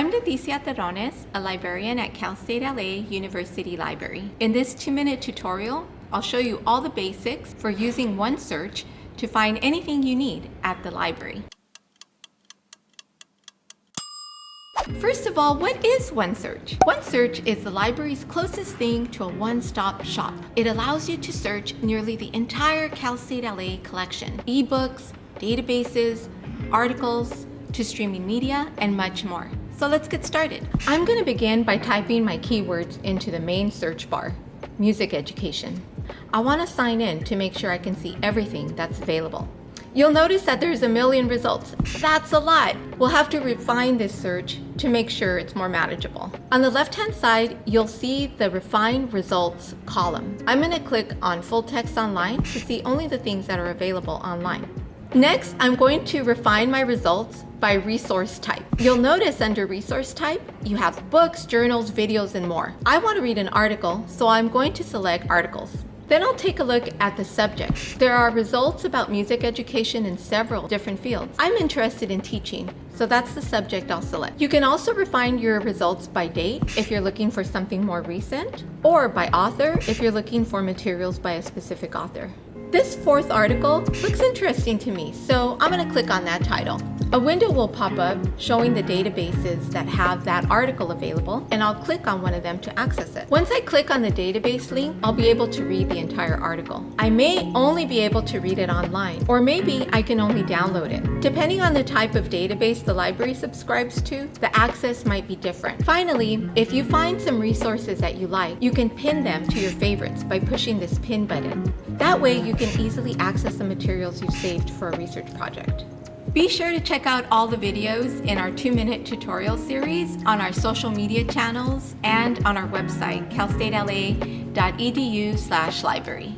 I'm Leticia Terrones, a librarian at Cal State L.A. University Library. In this 2-minute tutorial, I'll show you all the basics for using OneSearch to find anything you need at the library. First of all, what is OneSearch? OneSearch is the library's closest thing to a one-stop shop. It allows you to search nearly the entire Cal State L.A. collection, ebooks, databases, articles, to streaming media, and much more. So let's get started. I'm going to begin by typing my keywords into the main search bar, music education. I want to sign in to make sure I can see everything that's available. You'll notice that there's a million results. That's a lot. We'll have to refine this search to make sure it's more manageable. On the left-hand side, you'll see the Refine Results column. I'm going to click on Full Text Online to see only the things that are available online. Next, I'm going to refine my results by resource type. You'll notice under resource type, you have books, journals, videos, and more. I want to read an article, so I'm going to select articles. Then I'll take a look at the subject. There are results about music education in several different fields. I'm interested in teaching, so that's the subject I'll select. You can also refine your results by date if you're looking for something more recent, or by author if you're looking for materials by a specific author. This fourth article looks interesting to me, so I'm going to click on that title. A window will pop up showing the databases that have that article available, and I'll click on one of them to access it. Once I click on the database link, I'll be able to read the entire article. I may only be able to read it online, or maybe I can only download it. Depending on the type of database the library subscribes to, the access might be different. Finally, if you find some resources that you like, you can pin them to your favorites by pushing this pin button. That way you can easily access the materials you've saved for a research project. Be sure to check out all the videos in our 2-minute tutorial series on our social media channels and on our website, calstatela.edu/library.